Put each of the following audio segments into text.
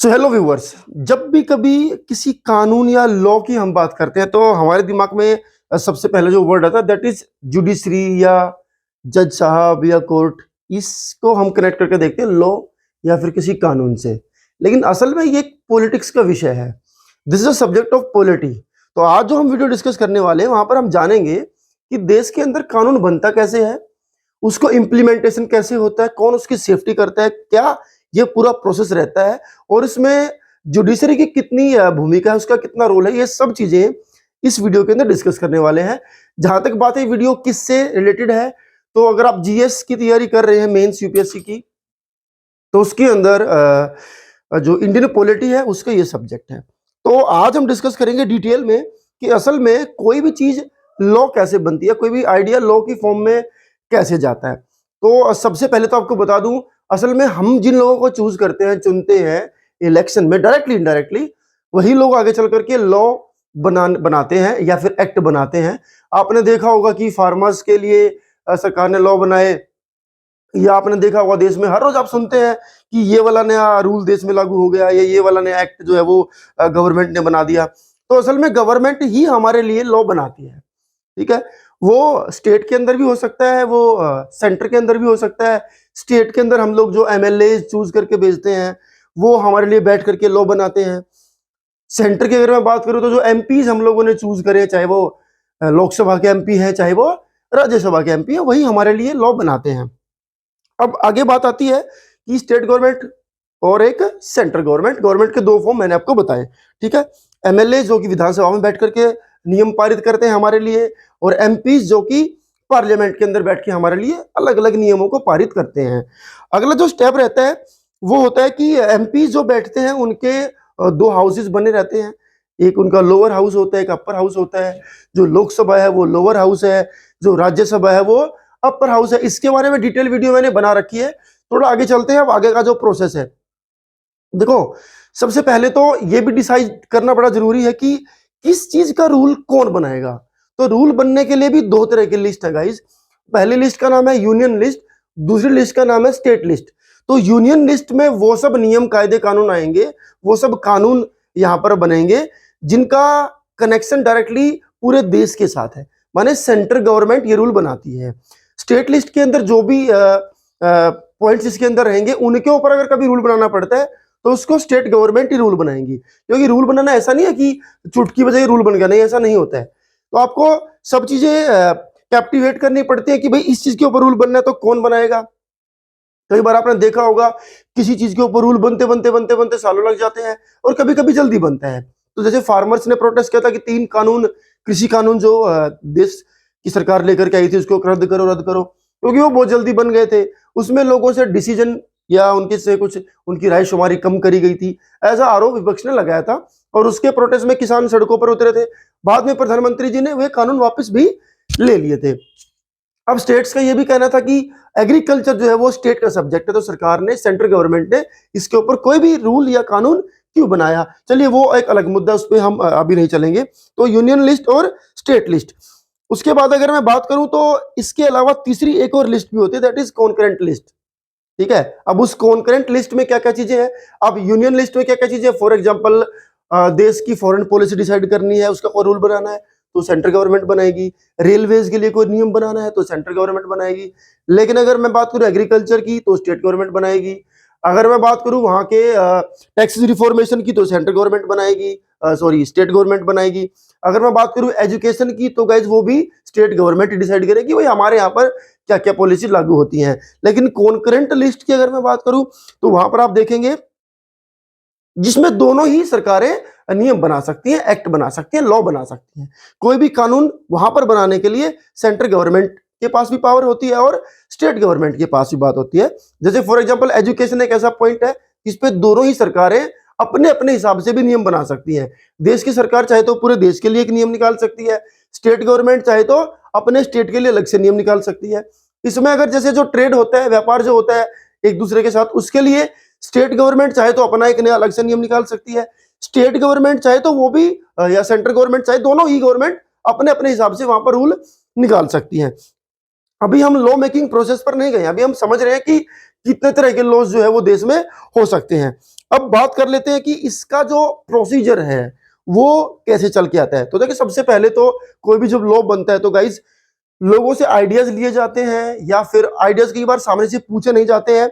So hello viewers, जब भी कभी किसी कानून या लॉ की हम बात करते हैं तो हमारे दिमाग में सबसे पहले जो वर्ड आता है दैट इज जुडिशरी या जज साहब या कोर्ट। इसको हम कनेक्ट करके देखते हैं लॉ या फिर किसी कानून से। लेकिन असल में ये एक पॉलिटिक्स का विषय है। This is a subject of polity. तो आज जो हम वीडियो डिस्कस करने वाले हैं वहां पर हम जानेंगे कि देश के अंदर कानून बनता कैसे है, उसको इम्प्लीमेंटेशन कैसे होता है, कौन उसकी सेफ्टी करता है, क्या ये पूरा प्रोसेस रहता है और इसमें जुडिशरी की कितनी भूमिका है, उसका कितना रोल है। ये सब चीजें इस वीडियो के अंदर डिस्कस करने वाले हैं। जहां तक बात है वीडियो किससे रिलेटेड है, तो अगर आप जीएस की तैयारी कर रहे हैं मेंस यूपीएससी की, तो उसके अंदर जो इंडियन पॉलिटी है उसका ये सब्जेक्ट है। तो आज हम डिस्कस करेंगे डिटेल में कि असल में कोई भी चीज लॉ कैसे बनती है, कोई भी आइडिया लॉ की फॉर्म में कैसे जाता है। तो सबसे पहले तो आपको बता दूं, असल में हम जिन लोगों को चूज करते हैं, चुनते हैं इलेक्शन में डायरेक्टली इनडायरेक्टली, वही लोग आगे चल करके लॉ बनाते हैं या फिर एक्ट बनाते हैं। आपने देखा होगा कि फार्मर्स के लिए सरकार ने लॉ बनाए, या आपने देखा होगा देश में हर रोज आप सुनते हैं कि ये वाला नया रूल देश में लागू हो गया, ये वाला नया एक्ट जो है वो गवर्नमेंट ने बना दिया। तो असल में गवर्नमेंट ही हमारे लिए लॉ बनाती है, ठीक है। वो स्टेट के अंदर भी हो सकता है, वो सेंटर के अंदर भी हो सकता है। स्टेट के अंदर हम लोग जो एमएलए चूज करके भेजते हैं वो हमारे लिए बैठ करके लॉ बनाते हैं। सेंटर की अगर मैं बात करूं तो जो एमपीज हम लोगों ने चूज करे, चाहे वो लोकसभा के एमपी है चाहे वो राज्यसभा के एमपी है, वही हमारे लिए लॉ बनाते हैं। अब आगे बात आती है कि स्टेट गवर्नमेंट और एक सेंट्रल गवर्नमेंट। गवर्नमेंट के दो फॉर्म मैंने आपको बताए, ठीक है। एमएलए जो कि विधानसभा में बैठ करके नियम पारित करते हैं हमारे लिए, और एमपी जो कि पार्लियामेंट के अंदर बैठ के हमारे लिए अलग अलग नियमों को पारित करते हैं। अगला जो स्टेप रहता है वो होता है कि एमपी जो बैठते हैं उनके दो हाउसेस बने रहते हैं। एक उनका लोअर हाउस होता है, एक अपर हाउस होता है। जो लोकसभा है वो लोअर हाउस है, जो राज्यसभा है वो अपर हाउस है। इसके बारे में डिटेल वीडियो मैंने बना रखी है। थोड़ा आगे चलते हैं। अब आगे का जो प्रोसेस है, देखो, सबसे पहले तो ये भी डिसाइड करना बड़ा जरूरी है कि किस चीज का रूल कौन बनाएगा। तो रूल बनने के लिए भी दो तरह की लिस्ट है गाइस। पहली लिस्ट का नाम है यूनियन लिस्ट, दूसरी लिस्ट का नाम है स्टेट लिस्ट। तो यूनियन लिस्ट में वो सब नियम कायदे कानून आएंगे, वो सब कानून यहां पर बनेंगे जिनका कनेक्शन डायरेक्टली पूरे देश के साथ है, माने सेंट्रल गवर्नमेंट ये रूल बनाती है। स्टेट लिस्ट के अंदर जो भी पॉइंट्स इसके अंदर रहेंगे उनके ऊपर अगर कभी रूल बनाना पड़ता है तो उसको स्टेट गवर्नमेंट ही रूल बनाएंगी। क्योंकि रूल बनाना ऐसा नहीं है कि चुटकी बजाई रूल बन गया, नहीं, ऐसा नहीं होता है। तो आपको सब चीजें कैप्टिवेट करनी पड़ती है कि भाई इस चीज के ऊपर रूल बनना है तो कौन बनाएगा। कई बार आपने देखा होगा किसी चीज के ऊपर रूल बनते बनते बनते बनते सालों लग जाते हैं, और कभी कभी जल्दी बनता है। तो जैसे फार्मर्स ने प्रोटेस्ट किया था कि 3 कानून, कृषि कानून जो देश की सरकार लेकर के आई थी उसको रद्द करो रद्द करो, क्योंकि वो बहुत जल्दी बन गए थे। उसमें लोगों से डिसीजन या उनके से कुछ उनकी राय शुमारी कम करी गई थी, ऐसा आरोप विपक्ष ने लगाया था। और उसके प्रोटेस्ट में किसान सड़कों पर उतरे थे। बाद में प्रधानमंत्री जी ने वे कानून वापस भी ले लिए थे। अब स्टेट्स का यह भी कहना था कि एग्रीकल्चर जो है वो स्टेट का सब्जेक्ट है, तो सरकार ने, सेंट्रल गवर्नमेंट ने इसके ऊपर कोई भी रूल या कानून क्यों बनाया। चलिए वो एक अलग मुद्दा, उस पर हम अभी नहीं चलेंगे। तो यूनियन लिस्ट और स्टेट लिस्ट। उसके बाद अगर मैं बात करूं तो इसके अलावा तीसरी एक और लिस्ट भी होती है, दैट इज कॉन्करेंट लिस्ट, ठीक है। अब उस कॉन्करेंट लिस्ट में क्या क्या चीजें हैं। अब यूनियन लिस्ट में क्या क्या चीजें, फॉर एग्जांपल देश की फॉरेन पॉलिसी डिसाइड करनी है, उसका कोई रूल बनाना है तो सेंट्रल गवर्नमेंट बनाएगी। रेलवेज के लिए कोई नियम बनाना है तो सेंट्रल गवर्नमेंट बनाएगी। लेकिन अगर मैं बात करूं एग्रीकल्चर की तो स्टेट गवर्नमेंट बनाएगी। अगर मैं बात करूं वहां के टैक्स रिफॉर्मेशन की तो सेंट्रल गवर्नमेंट बनाएगी, सॉरी स्टेट गवर्नमेंट बनाएगी। अगर मैं बात करूं एजुकेशन की तो गाइज वो भी स्टेट गवर्नमेंट डिसाइड करेगी भाई हमारे यहाँ पर क्या क्या पॉलिसी लागू होती है। लेकिन कॉन्करेंट लिस्ट की अगर मैं बात करूं तो वहां पर आप देखेंगे जिसमें दोनों ही सरकारें नियम बना सकती हैं, एक्ट बना सकती हैं, लॉ बना सकती हैं। कोई भी कानून वहां पर बनाने के लिए सेंट्रल गवर्नमेंट के पास भी पावर होती है और स्टेट गवर्नमेंट के पास भी बात होती है। जैसे फॉर एग्जांपल एजुकेशन एक ऐसा पॉइंट है इस पे दोनों ही सरकारें अपने अपने हिसाब से भी नियम बना सकती हैं। देश की सरकार चाहे तो पूरे देश के लिए एक नियम निकाल सकती है, स्टेट गवर्नमेंट चाहे तो अपने स्टेट के लिए अलग से नियम निकाल सकती है। इसमें अगर जैसे जो ट्रेड होता है, व्यापार जो होता है एक दूसरे के साथ, उसके लिए स्टेट गवर्नमेंट चाहे तो अपना एक नया अलग से नियम निकाल सकती है। स्टेट गवर्नमेंट चाहे तो वो भी, या सेंट्रल गवर्नमेंट चाहे, दोनों ही गवर्नमेंट अपने अपने हिसाब से वहां पर रूल निकाल सकती हैं। अभी हम लॉ मेकिंग प्रोसेस पर नहीं गए, अभी हम समझ रहे हैं कि कितने तरह के लॉज जो है वो देश में हो सकते हैं। अब बात कर लेते हैं कि इसका जो प्रोसीजर है वो कैसे चल के आता है। तो देखिए सबसे पहले तो कोई भी जब लॉ बनता है तो गाइज लोगों से आइडियाज लिए जाते हैं, या फिर आइडियाज कई बार सामने से पूछे नहीं जाते हैं,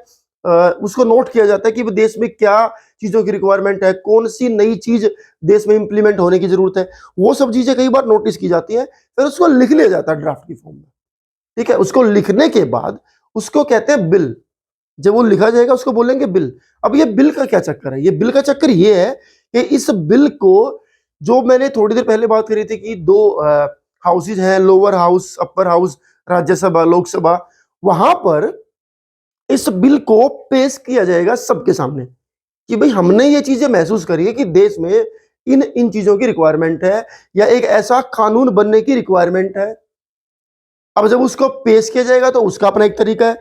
उसको नोट किया जाता है कि देश में क्या चीजों की रिक्वायरमेंट है, कौन सी नई चीज देश में इंप्लीमेंट होने की जरूरत है, वो सब चीजें कई बार नोटिस की जाती है, फिर उसको लिख लिया जाता है ड्राफ्ट की फॉर्म में। ठीक है, उसको लिखने के बाद उसको कहते हैं बिल। जब वो लिखा जाएगा उसको बोलेंगे बिल। अब ये बिल का क्या चक्कर है? ये बिल का चक्कर ये है कि इस बिल को, जो मैंने थोड़ी देर पहले बात करी थी कि दो हाउसेज हैं, lower house, upper house, Rajya Sabha, Lok Sabha, वहां पर इस बिल को पेश किया जाएगा सबके सामने कि भाई हमने ये चीजें महसूस करी है कि देश में इन इन चीजों की रिक्वायरमेंट है, या एक ऐसा कानून बनने की रिक्वायरमेंट है। अब जब उसको पेश किया जाएगा तो उसका अपना एक तरीका है।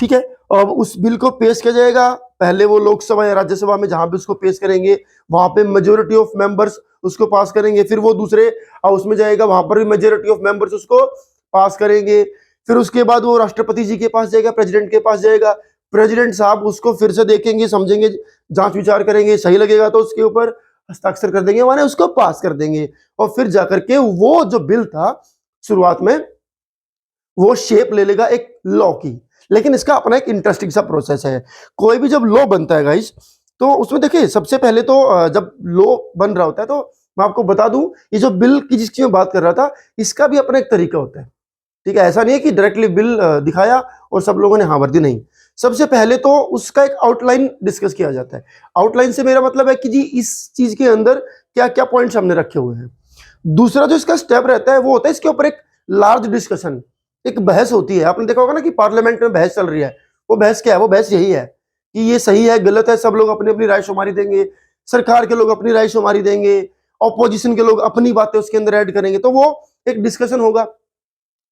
ठीक है, अब उस बिल को पेश किया जाएगा, पहले वो लोकसभा या राज्यसभा में जहां भी उसको पेश करेंगे वहां पे मेजोरिटी ऑफ मेंबर्स उसको पास करेंगे, फिर वो दूसरे हाउस में जाएगा, वहां पर भी मेजोरिटी ऑफ मेंबर्स उसको पास करेंगे, फिर उसके बाद वो राष्ट्रपति जी के पास जाएगा, प्रेसिडेंट के पास जाएगा, प्रेसिडेंट साहब उसको फिर से देखेंगे, समझेंगे, जांच विचार करेंगे, सही लगेगा तो उसके ऊपर हस्ताक्षर कर देंगे, माने उसको पास कर देंगे, और फिर जाकर के वो जो बिल था शुरुआत में वो शेप ले लेगा एक लॉ की। लेकिन इसका अपना एक इंटरेस्टिंग सा प्रोसेस है। कोई भी जब लॉ बनता है गाइस, तो उसमें देखिए सबसे पहले तो जब लॉ बन रहा होता है तो मैं आपको बता दूं, ये जो बिल की जिसकी मैं बात कर रहा था इसका भी अपना एक तरीका होता है। ठीक है, ऐसा नहीं है कि डायरेक्टली बिल दिखाया और सब लोगों ने हाँ भर दी, नहीं। सबसे पहले तो उसका एक आउटलाइन डिस्कस किया जाता है। आउटलाइन से मेरा मतलब है कि जी इस चीज के अंदर क्या क्या पॉइंट्स हमने रखे हुए हैं। दूसरा जो इसका स्टेप रहता है वो होता है इसके ऊपर एक लार्ज डिस्कशन, एक बहस होती है। आपने देखा होगा ना कि पार्लियामेंट में बहस चल रही है। वो बहस क्या है? वो बहस यही है कि ये सही है, गलत है, सब लोग अपनी अपनी राय शुमारी देंगे, सरकार के लोग अपनी राय शुमारी देंगे, ऑपोजिशन के लोग अपनी बातें उसके अंदर ऐड करेंगे, तो वो एक डिस्कशन होगा।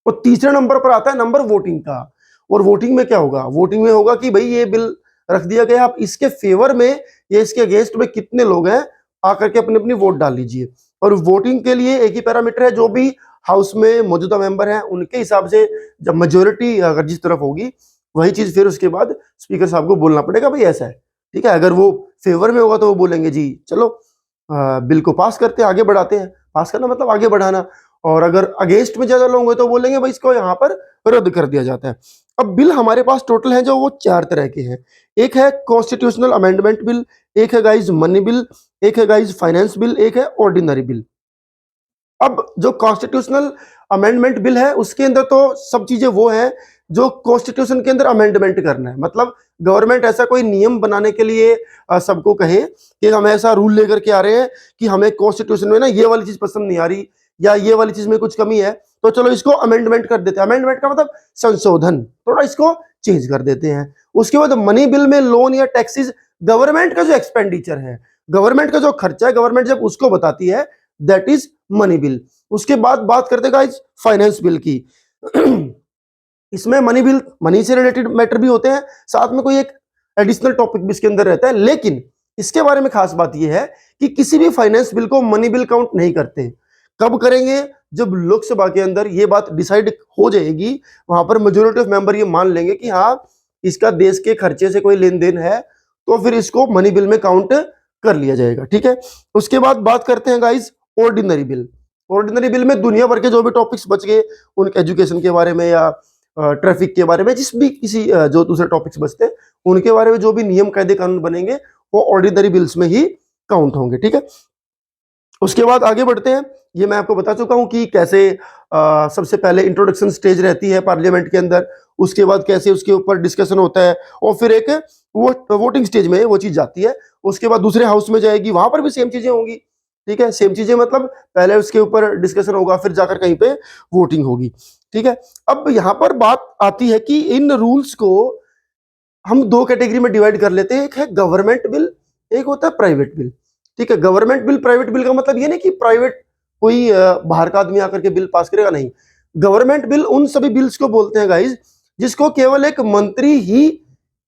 और तीसरे नंबर पर आता है नंबर वोटिंग का। और वोटिंग में क्या होगा? वोटिंग में होगा कि भाई ये बिल रख दिया गया, आप इसके फेवर में या इसके अगेंस्ट में कितने लोग हैं, आकर के अपनी अपनी वोट डाल लीजिए। और वोटिंग के लिए एक ही पैरामीटर है, जो भी हाउस में मौजूदा मेंबर हैं उनके हिसाब से जब मेजोरिटी अगर जिस तरफ होगी वही चीज फिर उसके बाद स्पीकर साहब को बोलना पड़ेगा भाई ऐसा है। ठीक है, अगर वो फेवर में होगा तो वो बोलेंगे जी चलो बिल को पास करते हैं, आगे बढ़ाते हैं। पास करना मतलब आगे बढ़ाना। और अगर अगेंस्ट में ज्यादा लोग होंगे तो बोलेंगे भाई इसको यहाँ पर रद्द कर दिया जाता है। अब बिल हमारे पास टोटल है जो वो 4 तरह के हैं। एक है कॉन्स्टिट्यूशनल अमेंडमेंट बिल, एक है गाइज मनी बिल, एक है गाइज फाइनेंस बिल, एक है ऑर्डिनरी बिल। अब जो कॉन्स्टिट्यूशनल अमेंडमेंट बिल है उसके अंदर तो सब चीजें वो है जो कॉन्स्टिट्यूशन के अंदर अमेंडमेंट करना है। मतलब गवर्नमेंट ऐसा कोई नियम बनाने के लिए सबको कहे कि हम ऐसा रूल लेकर के आ रहे हैं कि हमें कॉन्स्टिट्यूशन में ना ये वाली चीज पसंद नहीं आ रही, या ये वाली चीज में कुछ कमी है, तो चलो इसको अमेंडमेंट कर देते हैं। अमेंडमेंट का मतलब संशोधन, थोड़ा इसको चेंज कर देते हैं। उसके बाद मनी बिल में लोन या टैक्सेस, गवर्नमेंट का जो एक्सपेंडिचर है, गवर्नमेंट का जो खर्चा है, गवर्नमेंट जब उसको बताती है, दैट इज मनी बिल। उसके बाद बात करते गाइस फाइनेंस बिल की। इसमें मनी बिल, मनी से रिलेटेड मैटर भी होते हैं, साथ में कोई एक एडिशनल टॉपिक भी इसके अंदर रहता है। लेकिन इसके बारे में खास बात यह है कि किसी भी फाइनेंस बिल को मनी बिल काउंट नहीं करते। कब करेंगे? जब लोकसभा के अंदर ये बात डिसाइड हो जाएगी, वहां पर मेजोरिटी ऑफ मेंबर ये मान लेंगे कि हाँ इसका देश के खर्चे से कोई लेन देन है, तो फिर इसको मनी बिल में काउंट कर लिया जाएगा। ठीक है, उसके बाद बात करते हैं guys ordinary bill. Ordinary bill में दुनिया भर के जो भी टॉपिक्स बच गए, उनके एजुकेशन के बारे में या ट्रैफिक के बारे में, जिस भी किसी जो दूसरे टॉपिक्स बचते हैं उनके बारे में जो भी नियम कायदे कानून बनेंगे वो ऑर्डिनरी बिल्स में ही काउंट होंगे। ठीक है, उसके बाद आगे बढ़ते हैं। ये मैं आपको बता चुका हूं कि कैसे सबसे पहले इंट्रोडक्शन स्टेज रहती है पार्लियामेंट के अंदर, उसके बाद कैसे उसके ऊपर डिस्कशन होता है, और फिर एक वोटिंग स्टेज में वो चीज जाती है। उसके बाद दूसरे हाउस में जाएगी, वहां पर भी सेम चीजें होंगी। ठीक है, सेम चीजें मतलब पहले उसके ऊपर डिस्कशन होगा, फिर जाकर कहीं पे वोटिंग होगी। ठीक है, अब यहां पर बात आती है कि इन रूल्स को हम 2 कैटेगरी में डिवाइड कर लेते हैं। एक है गवर्नमेंट बिल, एक होता है प्राइवेट बिल। ठीक है, गवर्नमेंट बिल, प्राइवेट बिल का मतलब ये नहीं कि प्राइवेट कोई बाहर का आदमी आकर के बिल पास करेगा, नहीं। गवर्नमेंट बिल उन सभी बिल्स को बोलते हैं गाइज जिसको केवल एक मंत्री ही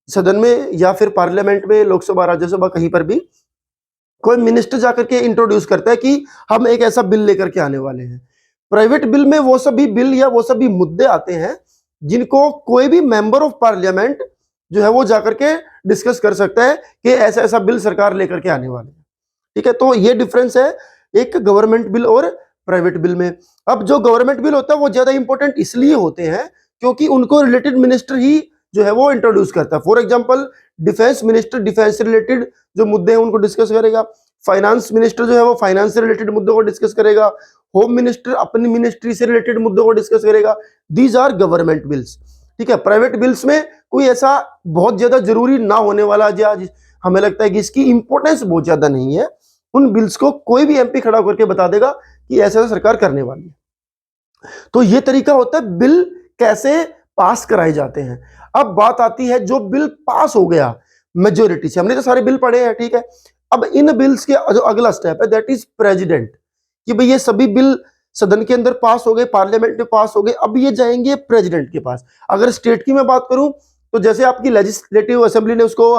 सदन में या फिर पार्लियामेंट में, लोकसभा, राज्यसभा, कहीं पर भी कोई मिनिस्टर जाकर के इंट्रोड्यूस करता है कि हम एक ऐसा बिल लेकर के आने वाले हैं। प्राइवेट बिल में वो सभी बिल या वो सभी मुद्दे आते हैं जिनको कोई भी मेंबर ऑफ पार्लियामेंट जो है वो जाकर के डिस्कस कर सकता है कि ऐसा ऐसा बिल सरकार लेकर के आने वाले है। ठीक है, तो ये डिफरेंस है एक गवर्नमेंट बिल और प्राइवेट बिल में। अब जो गवर्नमेंट बिल होता है वो ज्यादा इंपॉर्टेंट इसलिए होते हैं क्योंकि उनको रिलेटेड मिनिस्टर ही जो है वो इंट्रोड्यूस करता है। For example defence minister defence से रिलेटेड जो मुद्दे हैं उनको डिस्कस करेगा, फाइनेंस मिनिस्टर जो है वो फाइनेंस से रिलेटेड मुद्दों को डिस्कस करेगा, होम मिनिस्टर अपनी मिनिस्ट्री से रिलेटेड मुद्दों को डिस्कस करेगा। These are government bills. ठीक है, प्राइवेट बिल्स में कोई ऐसा बहुत ज्यादा जरूरी ना होने वाला, या हमें लगता है कि इसकी इंपॉर्टेंस बहुत ज्यादा नहीं है, उन बिल्स को कोई भी एमपी खड़ा करके बता देगा कि ऐसा सरकार करने वाली है। तो ये तरीका होता है बिल कैसे पास कराए जाते हैं। अब बात आती है जो बिल पास हो गया मेजोरिटी से, हमने तो सारे बिल पढ़े हैं, ठीक है। अब इन बिल्स के जो अगला स्टेप है दैट इज प्रेसिडेंट, कि भाई ये सभी बिल सदन के अंदर पास हो गए, पार्लियामेंट में पास हो गए, अब ये जाएंगे प्रेसिडेंट के पास। अगर स्टेट की मैं बात करूं तो जैसे आपकी लेजिस्लेटिव असेंबली ने उसको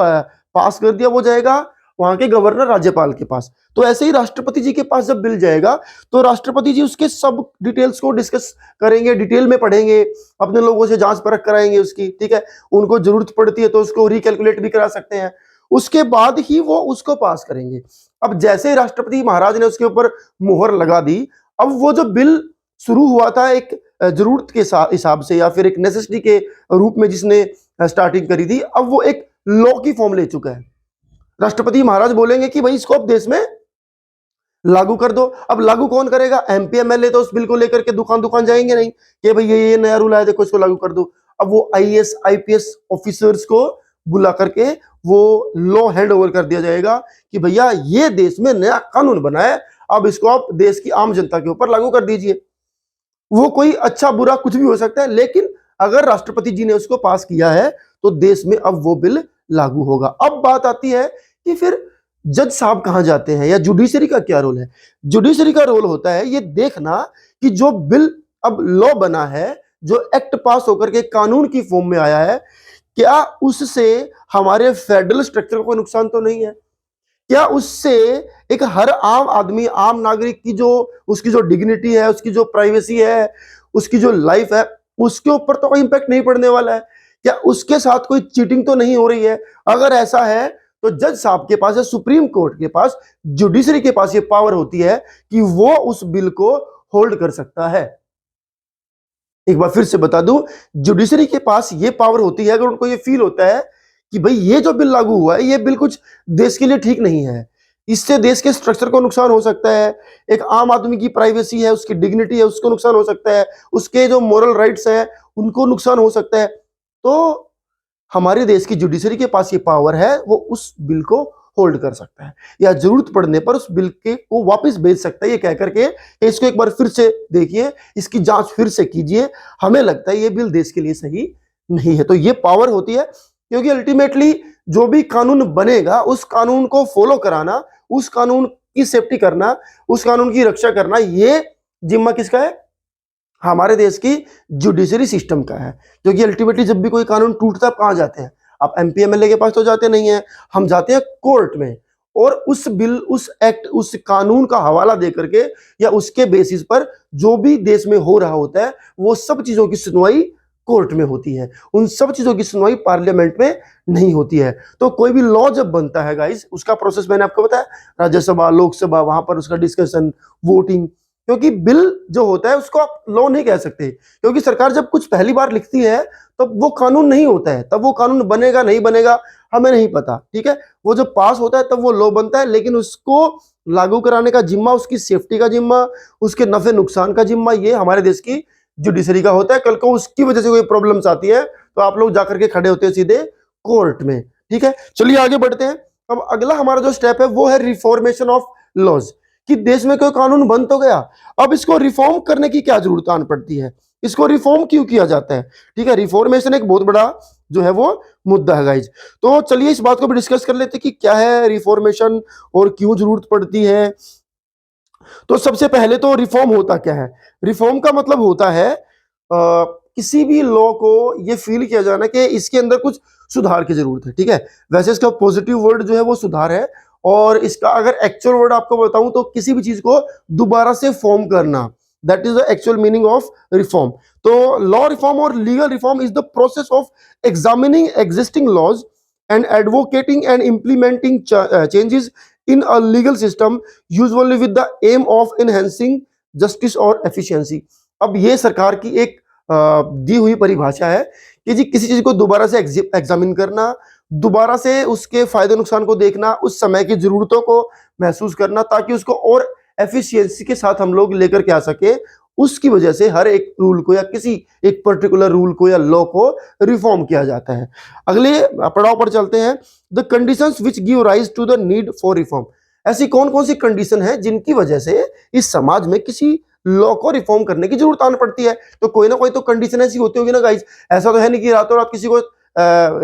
पास कर दिया, वो जाएगा वहां के गवर्नर राज्यपाल के पास। तो ऐसे ही राष्ट्रपति जी के पास जब बिल जाएगा तो राष्ट्रपति जी उसके सब डिटेल्स को डिस्कस करेंगे, डिटेल में पढ़ेंगे, अपने लोगों से जांच परख कराएंगे उसकी। ठीक है, उनको जरूरत पड़ती है तो उसको रिकैलकुलेट भी करा सकते हैं, उसके बाद ही वो उसको पास करेंगे। अब जैसे ही राष्ट्रपति महाराज ने उसके ऊपर मुहर लगा दी, अब वो जो बिल शुरू हुआ था एक जरूरत के हिसाब से या फिर एक नेसेसिटी के रूप में जिसने स्टार्टिंग करी थी, अब वो एक लॉ की फॉर्म ले चुका है। राष्ट्रपति महाराज बोलेंगे कि भाई इसको अब देश में लागू कर दो। अब लागू कौन करेगा? एमपी एमएलए तो उस बिल को लेकर के दुकान दुकान जाएंगे नहीं कि भाई ये नया रूल आया, देखो इसको लागू कर दो। अब वो आईएएस आईपीएस ऑफिसर्स को बुला करके वो लॉ हैंड ओवर कर दिया जाएगा कि भैया ये देश में नया कानून बना है, अब इसको आप देश की आम जनता के ऊपर लागू कर दीजिए। वो कोई अच्छा बुरा कुछ भी हो सकता है, लेकिन अगर राष्ट्रपति जी ने उसको पास किया है तो देश में अब वो बिल लागू होगा। अब बात आती है कि फिर जज साहब कहां जाते हैं या जुडिशरी का क्या रोल है। जुडिशरी का रोल होता है ये देखना कि जो बिल अब लॉ बना है, जो एक्ट पास होकर के कानून की फॉर्म में आया है, क्या उससे हमारे फेडरल स्ट्रक्चर को कोई नुकसान तो नहीं है, क्या उससे एक हर आम आदमी आम नागरिक की जो उसकी जो डिग्निटी है, उसकी जो प्राइवेसी है, उसकी जो लाइफ है, उसके ऊपर तो कोई इंपैक्ट नहीं पड़ने वाला है, क्या उसके साथ कोई चीटिंग तो नहीं हो रही है। अगर ऐसा है तो जज साहब के पास या सुप्रीम कोर्ट के पास, जुडिशरी के पास ये पावर होती है कि वो उस बिल को होल्ड कर सकता है। एक बार फिर से बता दूं, जुडिशरी के पास ये पावर होती है अगर उनको ये फील होता है कि भाई ये जो बिल लागू हुआ है ये बिल कुछ देश के लिए ठीक नहीं है, इससे देश के स्ट्रक्चर को नुकसान हो सकता है, एक आम आदमी की प्राइवेसी है, उसकी डिग्निटी है, उसको नुकसान हो सकता है, उसके जो मोरल राइट्स हैं उनको नुकसान हो सकता है, तो हमारे देश की जुडिशरी के पास ये पावर है, वो उस बिल को होल्ड कर सकता है या जरूरत पड़ने पर उस बिल के को वापस भेज सकता है, ये कह करके इसको एक बार फिर से देखिए, इसकी जांच फिर से कीजिए, हमें लगता है ये बिल देश के लिए सही नहीं है। तो ये पावर होती है, क्योंकि अल्टीमेटली जो भी कानून बनेगा उस कानून को फॉलो कराना, उस कानून की सेफ्टी करना, उस कानून की रक्षा करना, ये जिम्मा किसका है? हमारे देश की जुडिशरी सिस्टम का है। क्योंकि अल्टीमेटली जब भी कोई कानून टूटता, कहां जाते हैं? आप एमपी एमएलए के पास तो जाते नहीं है, हम जाते हैं कोर्ट में, और उस बिल उस एक्ट उस कानून का हवाला दे करके या उसके बेसिस पर जो भी देश में हो रहा होता है वो सब चीजों की सुनवाई कोर्ट में होती है, उन सब चीजों की सुनवाई पार्लियामेंट में नहीं होती है। तो कोई भी लॉ जब बनता है गाइस, उसका प्रोसेस मैंने आपको बताया, राज्यसभा लोकसभा, वहां पर उसका डिस्कशन, वोटिंग। क्योंकि बिल जो होता है उसको आप लॉ नहीं कह सकते, क्योंकि सरकार जब कुछ पहली बार लिखती है तब वो कानून नहीं होता है, तब वो कानून बनेगा नहीं बनेगा हमें नहीं पता। ठीक है, वो जब पास होता है तब वो लॉ बनता है, लेकिन उसको लागू कराने का जिम्मा, उसकी सेफ्टी का जिम्मा, उसके नफे नुकसान का जिम्मा, ये हमारे देश की जुडिशरी का होता है। कल को उसकी वजह से कोई प्रॉब्लम्स आती है तो आप लोग जाकर के खड़े होते हैं सीधे कोर्ट में। ठीक है, चलिए आगे बढ़ते हैं। अब अगला हमारा जो स्टेप है वो है रिफॉर्मेशन ऑफ लॉज, कि देश में कोई कानून बन तो गया, अब इसको रिफॉर्म करने की क्या जरूरत आन पड़ती है, इसको रिफॉर्म क्यों किया जाता है। ठीक है, रिफॉर्मेशन एक बहुत बड़ा जो है वो मुद्दा है गाइज। तो चलिए इस बात को भी डिस्कस कर लेते हैं कि क्या है रिफॉर्मेशन और क्यों जरूरत पड़ती है। तो सबसे पहले तो रिफॉर्म होता क्या है? रिफॉर्म का मतलब होता है किसी भी लॉ को ये फील किया जाना कि इसके अंदर कुछ सुधार की जरूरत है। ठीक है, वैसे इसका पॉजिटिव वर्ड जो है वो सुधार है, और इसका अगर एक्चुअल वर्ड आपको बताऊं तो किसी भी चीज को दोबारा से फॉर्म करना, that is the actual meaning of reform. तो लॉ रिफॉर्म और legal reform is the process of examining existing laws and advocating and implementing changes in a legal system, usually with the aim of enhancing justice और efficiency। अब ये सरकार की एक दी हुई परिभाषा है कि जी किसी चीज को दोबारा से एग्जामिन करना, दोबारा से उसके फायदे नुकसान को देखना, उस समय की जरूरतों को महसूस करना, ताकि उसको और एफिशिएंसी के साथ हम लोग लेकर के आ सके। उसकी वजह से हर एक रूल को या किसी एक पर्टिकुलर रूल को या लॉ को रिफॉर्म किया जाता है। अगले पड़ाव पर चलते हैं, the conditions which give rise to the need for reform. ऐसी कौन कौन सी कंडीशन है जिनकी वजह से इस समाज में किसी लॉ को रिफॉर्म करने की जरूरत आने पड़ती है? तो कोई ना कोई तो कंडीशन ऐसी होती होगी ना गाइस। ऐसा तो है नहीं कि रातों रात किसी को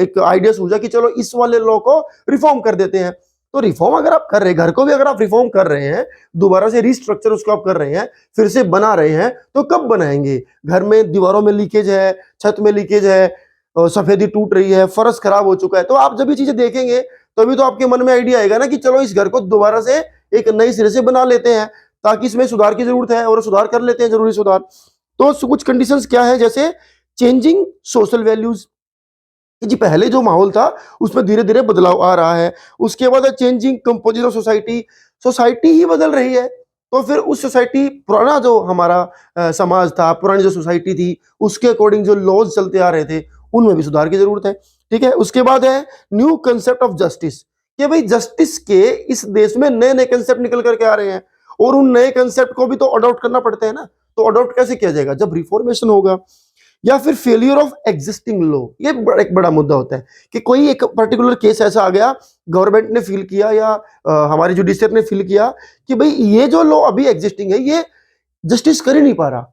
एक आइडिया सूझा कि चलो इस वाले लॉ को रिफॉर्म कर देते हैं। तो रिफॉर्म अगर आप कर रहे हैं, घर को भी अगर आप रिफॉर्म कर रहे हैं, दोबारा से रिस्ट्रक्चर उसको आप कर रहे हैं, फिर से बना रहे हैं, तो कब बनाएंगे? घर में दीवारों में लीकेज है, छत में लीकेज है, सफेदी टूट रही है, फर्श खराब हो चुका है, तो आप जब ये चीजें देखेंगे तभी तो आपके मन में आइडिया आएगा ना कि चलो इस घर को दोबारा से एक नए सिरे से बना लेते हैं, ताकि इसमें सुधार की जरूरत है और सुधार कर लेते हैं, जरूरी सुधार। तो कुछ कंडीशंस क्या है, जैसे चेंजिंग सोशल वैल्यूज, जी पहले जो माहौल था उसमें धीरे धीरे बदलाव आ रहा है। उसके बाद changing composition of society, society ही बदल रही है, तो फिर उस सोसाइटी, पुराना जो हमारा समाज था, पुरानी जो सोसाइटी थी, उसके अकॉर्डिंग जो लॉज चलते आ रहे थे उनमें भी सुधार की जरूरत है। ठीक है, उसके बाद है न्यू कंसेप्ट ऑफ जस्टिस, कि भाई जस्टिस के इस देश में नए नए कंसेप्ट निकल करके आ रहे हैं, और उन नए कंसेप्ट को भी तो अडॉप्ट करना पड़ता है ना। तो अडॉप्ट कैसे किया जाएगा? जब रिफॉर्मेशन होगा। या फिर फेलियर ऑफ एग्जिस्टिंग लॉ, ये एक बड़ा मुद्दा होता है कि कोई एक पर्टिकुलर केस ऐसा आ गया, गवर्नमेंट ने फील किया या हमारी जुडिशियरी ने फील किया कि भाई ये जो लॉ अभी एग्जिस्टिंग है ये जस्टिस कर ही नहीं पा रहा,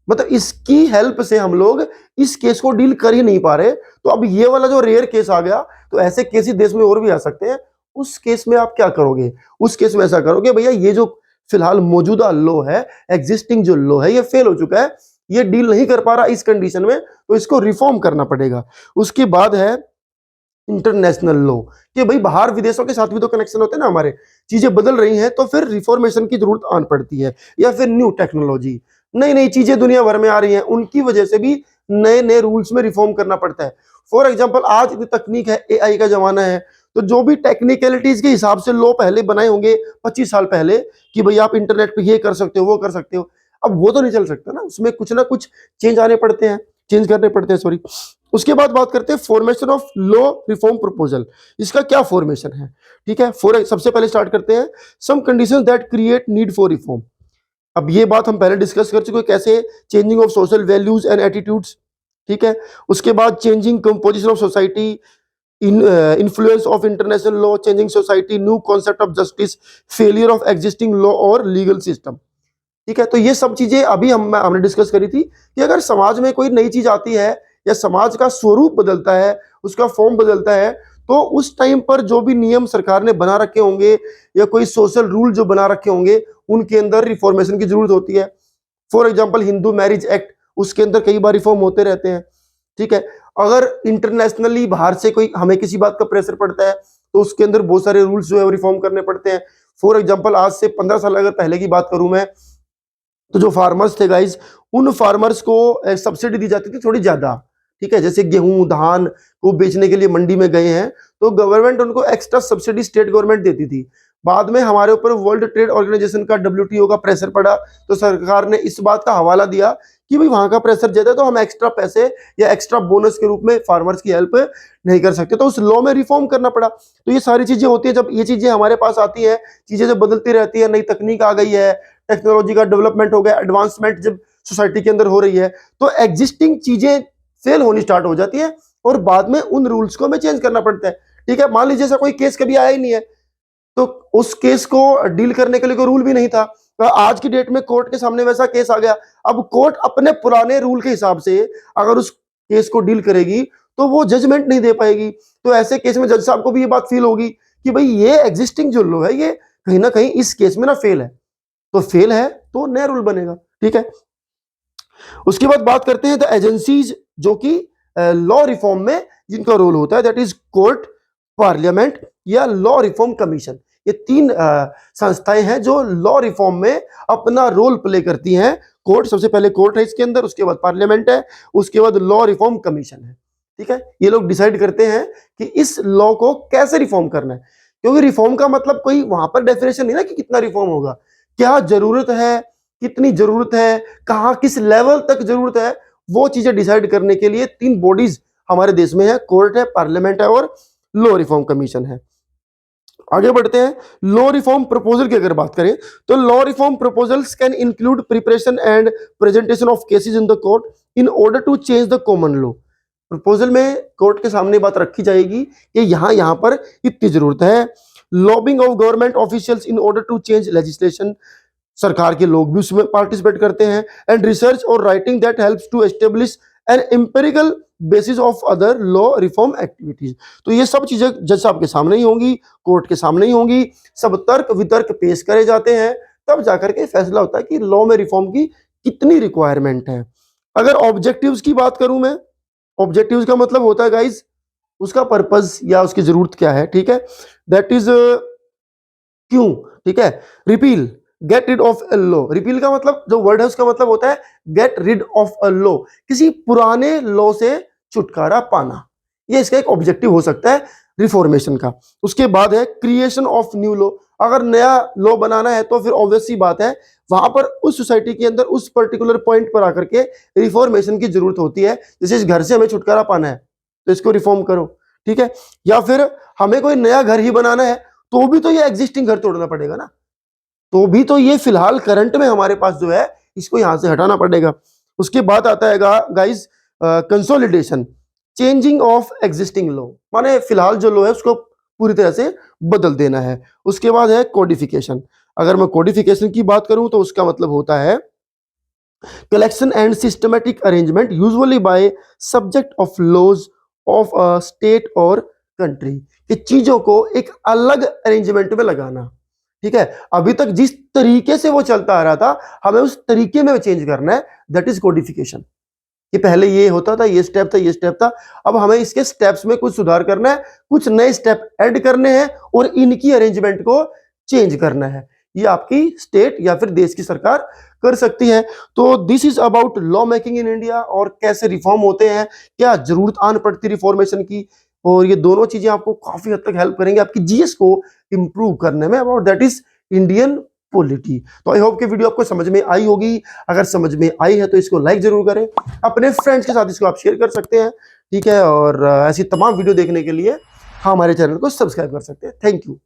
मतलब इसकी हेल्प से हम लोग इस केस को डील कर ही नहीं पा रहे। तो अब ये वाला जो रेयर केस आ गया, तो ऐसे केस ही देश में और भी आ सकते हैं। उस केस में आप क्या करोगे? उस केस में ऐसा करोगे, भैया ये जो फिलहाल मौजूदा लॉ है, एग्जिस्टिंग जो लॉ है, ये फेल हो चुका है, ये डील नहीं कर पा रहा इस कंडीशन में, तो इसको रिफॉर्म करना पड़ेगा। उसके बाद है इंटरनेशनल लॉ, कि भाई बाहर विदेशों के साथ भी तो कनेक्शन होते हैं ना हमारे, चीजें बदल रही हैं, तो फिर रिफॉर्मेशन की जरूरत आन पड़ती है। या फिर न्यू टेक्नोलॉजी, नई नई चीजें दुनिया भर में आ रही हैं, उनकी वजह से भी नए नए रूल्स में रिफॉर्म करना पड़ता है। फॉर एग्जाम्पल, आज इतनी तकनीक है, एआई का जमाना है, तो जो भी टेक्निकलिटीज के हिसाब से लॉ पहले बनाए होंगे 25 साल पहले, कि भाई आप इंटरनेट पे ये कर सकते हो, वो कर सकते हो, अब वो तो नहीं चल सकता ना, उसमें कुछ ना कुछ चेंज आने पड़ते हैं, चेंज करने पड़ते हैं, सॉरी। उसके बाद बात करते हैं formation of law reform proposal, इसका क्या फॉर्मेशन है? ठीक है, सबसे पहले स्टार्ट करते हैं, some conditions that create need for reform. अब ये बात हम पहले डिस्कस कर चुके हैं, कैसे changing of social values and attitudes. ठीक है, उसके बाद changing composition of society, influence of international law, changing society, new concept of justice, failure of existing law और लीगल सिस्टम। ठीक है, तो ये सब चीजें अभी हमने डिस्कस करी थी कि अगर समाज में कोई नई चीज आती है या समाज का स्वरूप बदलता है, उसका फॉर्म बदलता है, तो उस टाइम पर जो भी नियम सरकार ने बना रखे होंगे या कोई सोशल रूल जो बना रखे होंगे, उनके अंदर रिफॉर्मेशन की जरूरत होती है। For example, Hindu marriage act, उसके अंदर कई बार रिफॉर्म होते रहते हैं। ठीक है, अगर इंटरनेशनली बाहर से कोई हमें किसी बात का प्रेशर पड़ता है, तो उसके अंदर बहुत सारे रूल्स जो है वो रिफॉर्म करने पड़ते हैं। फॉर एग्जाम्पल, आज से 15 साल अगर पहले की बात करूं मैं, तो जो फार्मर्स थे गाइज, उन फार्मर्स को सब्सिडी दी जाती थी थोड़ी ज्यादा। ठीक है, जैसे गेहूं धान को बेचने के लिए मंडी में गए हैं, तो गवर्नमेंट उनको एक्स्ट्रा सब्सिडी स्टेट गवर्नमेंट देती थी। बाद में हमारे ऊपर वर्ल्ड ट्रेड ऑर्गेनाइजेशन का, WTO का प्रेशर पड़ा, तो सरकार ने इस बात का हवाला दिया कि भाई वहां का प्रेशर ज्यादा है, तो हम एक्स्ट्रा पैसे या एक्स्ट्रा बोनस के रूप में फार्मर्स की हेल्प नहीं कर सकते, तो उस लॉ में रिफॉर्म करना पड़ा। तो ये सारी चीजें होती है, जब ये चीजें हमारे पास आती है, चीजें जब बदलती रहती है, नई तकनीक आ गई है, टेक्नोलॉजी का डेवलपमेंट हो गया, एडवांसमेंट जब सोसाइटी के अंदर हो रही है, तो एग्जिस्टिंग चीजें फेल होनी स्टार्ट हो जाती है, और बाद में उन रूल्स को हमें चेंज करना पड़ता है। ठीक है, मान लीजिए ऐसा कोई केस कभी आया ही नहीं है, तो उस केस को डील करने के लिए कोई रूल भी नहीं था, तो आज की डेट में कोर्ट के सामने वैसा केस आ गया। अब कोर्ट अपने पुराने रूल के हिसाब से अगर उस केस को डील करेगी, तो वो जजमेंट नहीं दे पाएगी। तो ऐसे केस में जज साहब को भी ये बात फील होगी कि भाई ये एग्जिस्टिंग जो लॉ है, ये कहीं ना कहीं इस केस में ना फेल है, तो फेल है तो नया रूल बनेगा। ठीक है, उसके बाद बात करते हैं द एजेंसीज जो कि लॉ रिफॉर्म में जिनका रोल होता है, दैट इज कोर्ट, पार्लियामेंट या लॉ रिफॉर्म कमीशन। ये तीन संस्थाएं हैं जो लॉ रिफॉर्म में अपना रोल प्ले करती हैं। कोर्ट, सबसे पहले कोर्ट है इसके अंदर, उसके बाद पार्लियामेंट है, उसके बाद लॉ रिफॉर्म कमीशन है। ठीक है, ये लोग डिसाइड करते हैं कि इस लॉ को कैसे रिफॉर्म करना है, क्योंकि रिफॉर्म का मतलब कोई वहां पर डेफिनेशन नहीं ना कि कितना रिफॉर्म होगा, क्या जरूरत है, कितनी जरूरत है, कहां किस लेवल तक जरूरत है, वो चीजें डिसाइड करने के लिए तीन बॉडीज हमारे देश में है, कोर्ट है, पार्लियामेंट है और लॉ रिफॉर्म कमीशन है। आगे बढ़ते हैं। लॉ रिफॉर्म प्रपोजल की अगर बात करें तो law reform proposals can include preparation and presentation of cases in the court in order to change the common law. Proposal में कोर्ट के सामने बात रखी जाएगी कि यहां पर इतनी जरूरत है। Lobbying of government officials in order to change legislation, सरकार के लोग भी उसमें पार्टिसिपेट करते हैं। एंड रिसर्च और writing that helps to establish an empirical basis of other law reform activities. तो ये सब चीजें जज साहब के सामने ही होंगी, कोर्ट के सामने ही होंगी, सब तर्क वितर्क पेश करे जाते हैं, तब जाकर के फैसला होता है कि लॉ में रिफॉर्म की कितनी रिक्वायरमेंट है। अगर ऑब्जेक्टिव्स की बात करूं मैं, ऑब्जेक्टिव्स का मतलब होता है गाइज उसका पर्पस या उसकी जरूरत क्या है। ठीक है, दैट इज क्यों। ठीक है, repeal, get rid of a law. Repeal का मतलब जो वर्ड है उसका मतलब होता है get rid of a law, किसी पुराने लॉ से छुटकारा पाना, ये इसका एक ऑब्जेक्टिव हो सकता है रिफॉर्मेशन का। उसके बाद है क्रिएशन ऑफ न्यू लॉ। अगर नया लॉ बनाना है तो फिर ऑब्वियस सी बात है वहां पर उस सोसाइटी के अंदर उस पर्टिकुलर पॉइंट पर आकर के रिफॉर्मेशन की जरूरत होती है। जैसे इस घर से हमें छुटकारा पाना है तो इसको रिफॉर्म करो। ठीक है, या फिर हमें कोई नया घर ही बनाना है तो भी तो ये एग्जिस्टिंग घर तोड़ना पड़ेगा ना, तो भी तो ये फिलहाल करंट में हमारे पास जो है इसको यहां से हटाना पड़ेगा। उसके बाद आता है guys consolidation, changing of existing law, माने फिलहाल जो लॉ है उसको पूरी तरह से बदल देना है। उसके बाद है कोडिफिकेशन। अगर मैं कोडिफिकेशन की बात करूं तो उसका मतलब होता है collection and systematic arrangement usually by subject of laws of a state और कंट्री, कि चीजों को एक अलग अरेंजमेंट में लगाना। ठीक है, अभी तक जिस तरीके से वो चलता आ रहा था हमें उस तरीके में चेंज करना है, दैट इज कोडिफिकेशन। कि पहले ये होता था, ये स्टेप था, ये स्टेप था, अब हमें इसके स्टेप्स में कुछ सुधार करना है, कुछ नए स्टेप ऐड करने हैं और इनकी अरेंजमेंट को चेंज करना है। ये आपकी स्टेट या फिर देश की सरकार कर सकती है। तो this is about law making in India, और कैसे रिफॉर्म होते हैं, क्या जरूरत आन पड़ती रिफॉर्मेशन की, और ये दोनों चीजें आपको काफी हद तक हेल्प करेंगे आपकी जीएस को इंप्रूव करने में, about that is Indian polity. तो आई होप कि वीडियो आपको समझ में आई होगी। अगर समझ में आई है तो इसको लाइक जरूर करें, अपने फ्रेंड्स के साथ इसको आप शेयर कर सकते हैं। ठीक है, और ऐसी तमाम वीडियो देखने के लिए हमारे चैनल को सब्सक्राइब कर सकते हैं। Thank you.